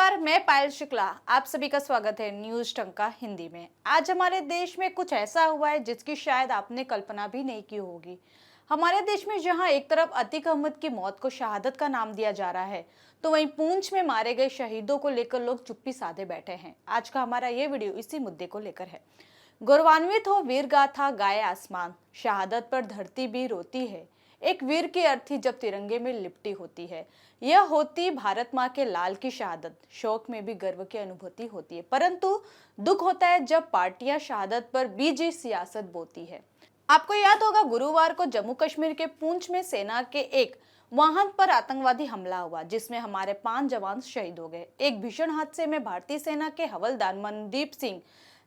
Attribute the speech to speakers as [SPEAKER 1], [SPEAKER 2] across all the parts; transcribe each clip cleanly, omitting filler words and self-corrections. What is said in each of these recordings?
[SPEAKER 1] नमस्कार, मैं पायल शुक्ला। आप सभी का स्वागत है न्यूज टंका हिंदी में। आज हमारे देश में कुछ ऐसा हुआ है जिसकी शायद आपने कल्पना भी नहीं की होगी। हमारे देश में जहां एक तरफ अतीक अहमद की मौत को शहादत का नाम दिया जा रहा है, तो वहीं पूंछ में मारे गए शहीदों को लेकर लोग चुप्पी साधे बैठे हैं। आज का हमारा ये वीडियो इसी मुद्दे को लेकर है। गौरवान्वित हो वीर गाथा गाए आसमान, शहादत पर धरती भी रोती है। एक वीर की अर्थी जब तिरंगे में लिपटी होती है। यह होती भारत माँ के लाल की शहादत। शोक में भी गर्व की अनुभूति होती है, परंतु दुख होता है जब पार्टियां शहादत पर बीजी सियासत बोती है। आपको याद होगा, गुरुवार को जम्मू कश्मीर के पुंछ में सेना के एक वाहन पर आतंकवादी हमला हुआ, जिसमें हमारे 5 जवान शहीद हो गए। एक भीषण हादसे में भारतीय सेना के हवलदार मनदीप सिंह,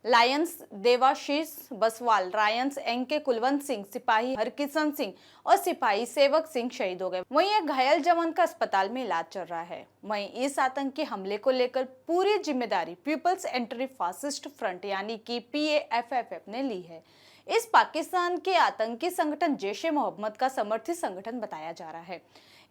[SPEAKER 1] लायंस देवाशीष बसवाल, रायंस एंग के कुलवंत सिंह, सिपाही हरकिशन सिंह और सिपाही सेवक सिंह शहीद हो गए। वहीं एक घायल जवान का अस्पताल में इलाज चल रहा है। वहीं इस आतंकी हमले को लेकर पूरी जिम्मेदारी पीपल्स एंटी फासिस्ट फ्रंट यानी कि PAFFF ने ली है। इस पाकिस्तान के आतंकी संगठन जैश-ए मोहम्मद का समर्थित संगठन बताया जा रहा है।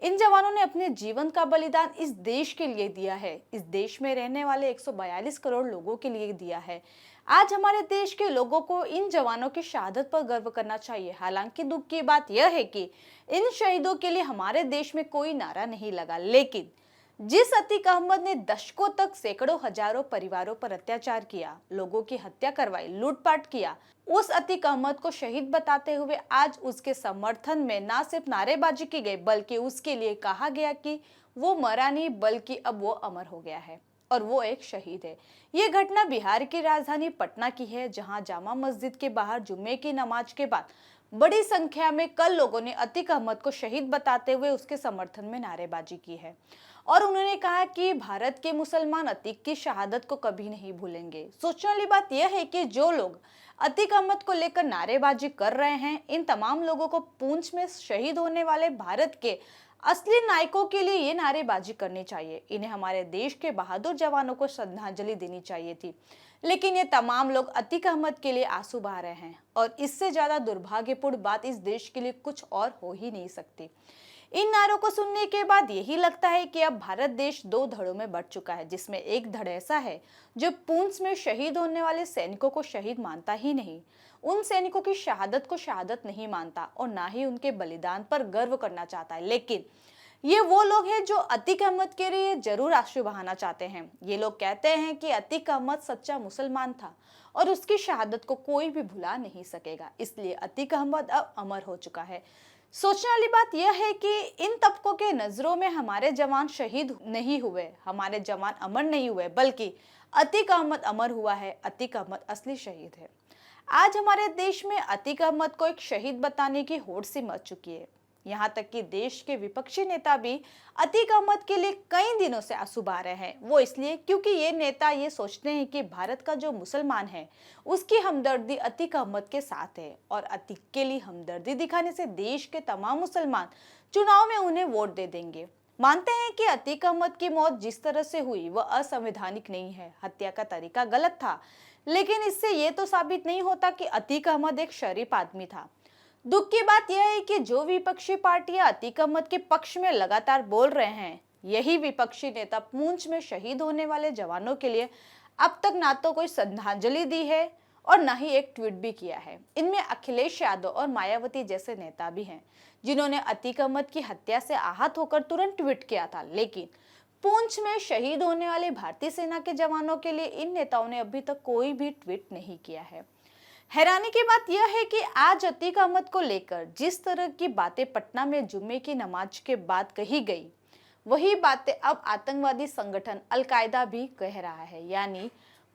[SPEAKER 1] इन जवानों ने अपने जीवन का बलिदान इस देश के लिए दिया है, इस देश में रहने वाले 142 करोड़ लोगों के लिए दिया है। आज हमारे देश के लोगों को इन जवानों की शहादत पर गर्व करना चाहिए। हालांकि दुख की बात यह है कि इन शहीदों के लिए हमारे देश में कोई नारा नहीं लगा, लेकिन जिस अतीक अहमद ने दशकों तक सैकड़ों हजारों परिवारों पर अत्याचार किया, लोगों की हत्या करवाई, लूटपाट किया, उस अतीक अहमद को शहीद बताते हुए आज उसके समर्थन में न सिर्फ नारेबाजी की गई, बल्कि उसके लिए कहा गया कि वो मरा नहीं, बल्कि अब वो अमर हो गया है और वो एक शहीद है। ये घटना बिहार की राजधानी पटना की है, जहां जामा मस्जिद के बाहर जुम्मे की नमाज के बाद बड़ी संख्या में कल लोगों ने अतीक अहमद को शहीद बताते हुए उसके समर्थन में नारेबाजी की है और उन्होंने कहा कि भारत के मुसलमान अतीक की शहादत को कभी नहीं भूलेंगे। सोचने वाली बात यह है कि जो लोग अतीक अहमद को लेकर नारेबाजी कर रहे हैं, इन तमाम लोगों को पुंछ में शहीद होने वाले भारत के असली नायकों के लिए ये नारेबाजी करनी चाहिए। इन्हें हमारे देश के बहादुर जवानों को श्रद्धांजलि देनी चाहिए थी, लेकिन ये तमाम लोग अतीक अहमद के लिए आंसू बहा रहे हैं और इससे ज्यादा दुर्भाग्यपूर्ण बात इस देश के लिए कुछ और हो ही नहीं सकती। इन नारों को सुनने के बाद यही लगता है कि अब भारत देश 2 धड़ों में बढ़ चुका है, जिसमें एक धड़ ऐसा है जो पुंछ में शहीद होने वाले सैनिकों को शहीद मानता ही नहीं, उन सैनिकों की शहादत को शहादत नहीं मानता और ना ही उनके बलिदान पर गर्व करना चाहता है। लेकिन ये वो लोग हैं जो अतीक अहमद के लिए जरूर आंसू बहाना चाहते हैं। ये लोग कहते हैं कि अतीक अहमद सच्चा मुसलमान था और उसकी शहादत को कोई भी भुला नहीं सकेगा, इसलिए अतीक अहमद अब अमर हो चुका है। सोचने वाली बात यह है कि इन तबकों के नजरों में हमारे जवान शहीद नहीं हुए, हमारे जवान अमर नहीं हुए, बल्कि अतीक अहमद अमर हुआ है। अतीक अहमद असली शहीद है। आज हमारे देश में अतीक अहमद को एक शहीद बताने की होड़ सी मच चुकी है। यहाँ तक कि देश के विपक्षी नेता भी अतीक अहमद के लिए कई दिनों से आंसू बहा रहे हैं। वो इसलिए क्योंकि ये नेता ये सोचते हैं कि भारत का जो मुसलमान है उसकी हमदर्दी अतीक अहमद के साथ है और अतीक के लिए हमदर्दी दिखाने से देश के तमाम मुसलमान चुनाव में उन्हें वोट दे देंगे। मानते हैं कि अतीक अहमद की मौत जिस तरह से हुई वह असंवैधानिक नहीं है, हत्या का तरीका गलत था, लेकिन इससे ये तो साबित नहीं होता कि अतीक अहमद एक शरीफ आदमी था। दुख की बात यह है कि जो विपक्षी पार्टियां अतीक अहमद के पक्ष में लगातार बोल रहे हैं, यही विपक्षी नेता पुंछ में शहीद होने वाले जवानों के लिए अब तक ना तो कोई श्रद्धांजलि दी है और ना ही एक ट्वीट भी किया है। इनमें अखिलेश यादव और मायावती जैसे नेता भी हैं, जिन्होंने अतीक अहमद की हत्या से आहत होकर तुरंत ट्वीट किया था, लेकिन पुंछ में शहीद होने वाले भारतीय सेना के जवानों के लिए इन नेताओं ने अभी तक कोई भी ट्वीट नहीं किया है। हैरानी की बात यह है कि आज अतीक अहमद को लेकर जिस तरह की बातें पटना में जुम्मे की नमाज के बाद कही गई, वही बातें अब आतंकवादी संगठन अल-कायदा भी कह रहा है। यानी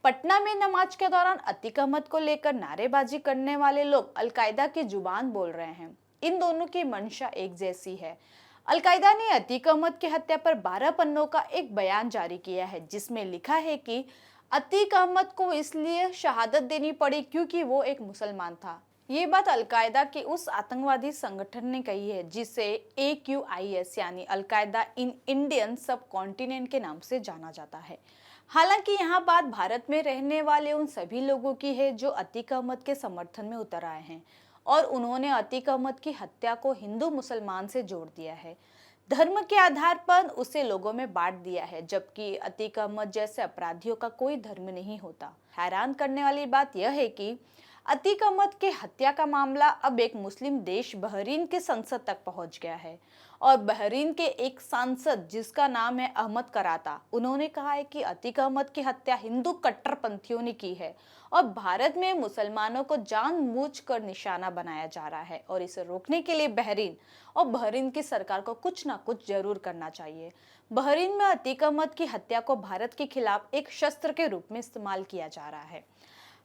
[SPEAKER 1] पटना में नमाज के दौरान अतीक अहमद को लेकर नारेबाजी करने वाले लोग अल-कायदा की जुबान बोल रहे हैं। इन दोनों की मंशा एक जैसी है। अल-कायदा ने अतीक अहमद की हत्या पर 12 पन्नों का एक बयान जारी किया है, जिसमें लिखा है कि अतीक अहमद को इसलिए शहादत देनी पड़ी क्योंकि वो एक मुसलमान था। ये बात अल-कायदा के उस आतंकवादी संगठन ने कही है जिसे AQIS यानी अल-कायदा इन इंडियन सब कॉन्टिनेंट के नाम से जाना जाता है। हालांकि यहाँ बात भारत में रहने वाले उन सभी लोगों की है जो अतीक अहमद के समर्थन में उतर आए हैं और उन्होंने अतीक अहमद की हत्या को हिंदू मुसलमान से जोड़ दिया है। धर्म के आधार पर उसे लोगों में बांट दिया है, जबकि अतीक अहमद जैसे अपराधियों का कोई धर्म नहीं होता। हैरान करने वाली बात यह है कि अतीक अहमद के हत्या का मामला अब एक मुस्लिम देश बहरीन के संसद तक पहुंच गया है और बहरीन के एक सांसद जिसका नाम है अहमद कराता, उन्होंने कहा है कि अतीक अहमद की हत्या हिंदू कट्टरपंथियों ने की है और भारत में मुसलमानों को जानबूझकर निशाना बनाया जा रहा है और इसे रोकने के लिए बहरीन और बहरीन की सरकार को कुछ ना कुछ जरूर करना चाहिए। बहरीन में अतीक अहमद की हत्या को भारत के खिलाफ एक शस्त्र के रूप में इस्तेमाल किया जा रहा है।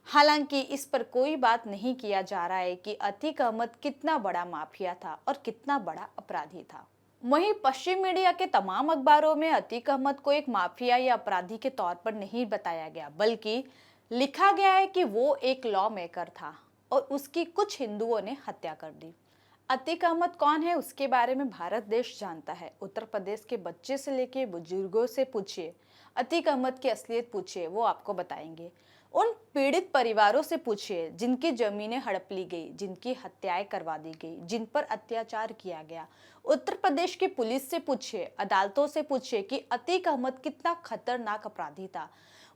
[SPEAKER 1] हालांकि इस पर कोई बात नहीं किया जा रहा है कि अतीक अहमद कितना बड़ा माफिया था और कितना बड़ा अपराधी था। वहीं पश्चिम मीडिया के तमाम अखबारों में अतीक अहमद को एक माफिया या अपराधी के तौर पर नहीं बताया गया, बल्कि लिखा गया है कि वो एक लॉ मेकर था और उसकी कुछ हिंदुओं ने हत्या कर दी। अतीक अहमद कौन है उसके बारे में भारत देश जानता है। उत्तर प्रदेश के बच्चे से लेके बुजुर्गों से पूछिए, अतीक अहमद की असलियत पूछिए, वो आपको बताएंगे। उन पीड़ित परिवारों से पूछिए जिनकी जमीनें हड़प ली गई, जिनकी हत्याएं करवा दी गई, जिन पर अत्याचार किया गया। उत्तर प्रदेश की पुलिस से पूछिए, अदालतों से पूछिए कि अतीक अहमद कितना खतरनाक अपराधी था।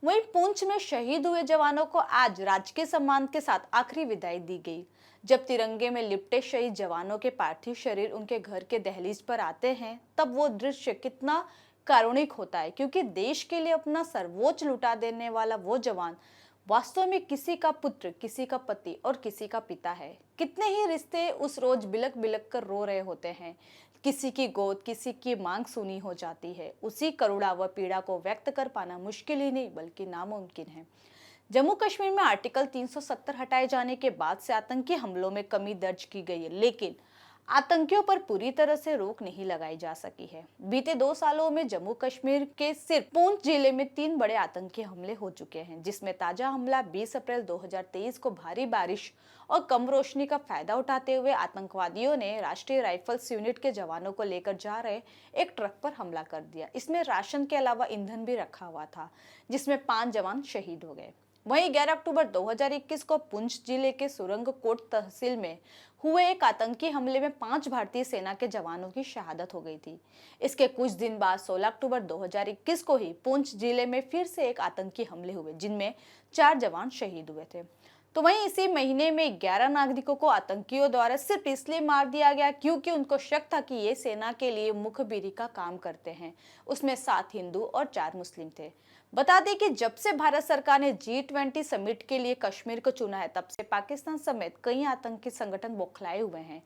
[SPEAKER 1] वहीं पुंछ में शहीद हुए जवानों को आज राजकीय सम्मान के साथ आखिरी विदाई दी गई। जब तिरंगे में लिपटे शहीद जवानों के पार्थिव शरीर उनके घर के दहलीज पर आते हैं, तब वो दृश्य कितना कारुणिक होता है, क्योंकि देश के लिए अपना सर्वोच्च लुटा देने वाला वो जवान वास्तव में किसी का पुत्र, किसी का पति और किसी का पिता है। कितने ही रिश्ते उस रोज बिलक बिलक कर रो रहे होते हैं। किसी की गोद, किसी की मांग सुनी हो जाती है। उसी करुणा व पीड़ा को व्यक्त कर पाना मुश्किल ही नहीं बल्कि नामुमकिन है। जम्मू कश्मीर में आर्टिकल 370 हटाए जाने के बाद से आतंकी हमलों में कमी दर्ज की गई है, लेकिन आतंकियों पर पूरी तरह से रोक नहीं लगाई जा सकी है। बीते 2 सालों में जम्मू कश्मीर के सिर्फ पुंछ जिले में 3 बड़े आतंकी हमले हो चुके हैं, जिसमें ताजा हमला 20 अप्रैल 2023 को भारी बारिश और कम रोशनी का फायदा उठाते हुए आतंकवादियों ने राष्ट्रीय राइफल्स यूनिट के जवानों को लेकर जा रहे एक ट्रक पर हमला कर दिया। इसमें राशन के अलावा ईंधन भी रखा हुआ था, जिसमें 5 जवान शहीद हो गए। वहीं 11 अक्टूबर 2021 को पुंछ जिले के सुरंगकोट तहसील में हुए एक आतंकी हमले में 5 भारतीय सेना के जवानों की शहादत हो गई थी। इसके कुछ दिन बाद 16 अक्टूबर 2021 को ही पुंछ जिले में फिर से एक आतंकी हमले हुए, जिनमें 4 जवान शहीद हुए थे। तो वहीं इसी महीने में 11 नागरिकों को आतंकियों द्वारा सिर्फ इसलिए मार दिया गया क्योंकि उनको शक था कि ये सेना के लिए मुखबिरी का काम करते हैं। उसमें 7 हिंदू और 4 मुस्लिम थे। बता दें कि जब से भारत सरकार ने G20 समिट के लिए कश्मीर को चुना है, तब से पाकिस्तान समेत कई आतंकी संगठन बौखलाए हुए हैं।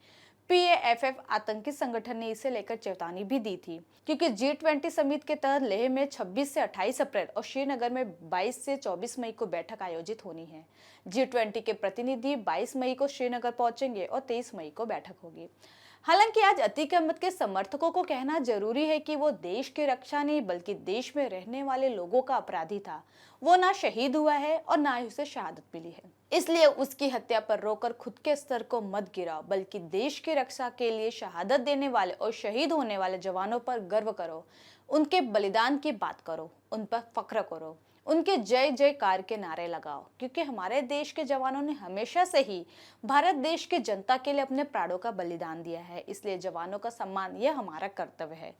[SPEAKER 1] PAFF आतंकी संगठन ने इसे लेकर चेतावनी भी दी थी, क्योंकि G20 समिट के तहत लेह में 26 से 28 अप्रैल और श्रीनगर में 22 से 24 मई को बैठक आयोजित होनी है। G20 के प्रतिनिधि 22 मई को श्रीनगर पहुंचेंगे और 23 मई को बैठक होगी। हालांकि आज अतीक अहमद के समर्थकों को कहना जरूरी है कि वो देश की रक्षा नहीं बल्कि देश में रहने वाले लोगों का अपराधी था। वो ना शहीद हुआ है और ना ही उसे शहादत मिली है। इसलिए उसकी हत्या पर रोकर खुद के स्तर को मत गिराओ, बल्कि देश की रक्षा के लिए शहादत देने वाले और शहीद होने वाले जवानों पर गर्व करो, उनके बलिदान की बात करो, उन पर फख्र करो, उनके जय जयकार के नारे लगाओ, क्योंकि हमारे देश के जवानों ने हमेशा से ही भारत देश की जनता के लिए अपने प्राणों का बलिदान दिया है। इसलिए जवानों का सम्मान यह हमारा कर्तव्य है।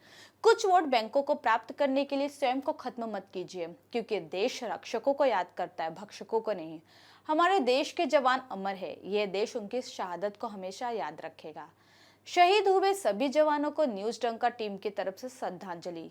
[SPEAKER 1] कुछ वोट बैंकों को प्राप्त करने के लिए स्वयं को खत्म मत कीजिए, क्योंकि देश रक्षकों को याद करता है, भक्षकों को नहीं। हमारे देश के जवान अमर है, यह देश उनकी शहादत को हमेशा याद रखेगा। शहीद हुए सभी जवानों को न्यूज डंका टीम की तरफ से श्रद्धांजलि।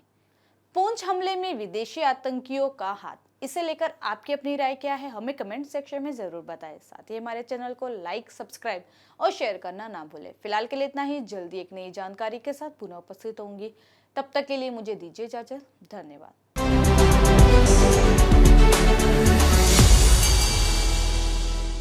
[SPEAKER 1] पुंछ हमले में विदेशी आतंकियों का हाथ, इसे लेकर आपकी अपनी राय क्या है, हमें कमेंट सेक्शन में जरूर बताएं। साथ ही हमारे चैनल को लाइक, सब्सक्राइब और शेयर करना ना भूलें। फिलहाल के लिए इतना ही, जल्दी एक नई जानकारी के साथ पुनः उपस्थित होंगी। तब तक के लिए मुझे दीजिए इजाजत। धन्यवाद।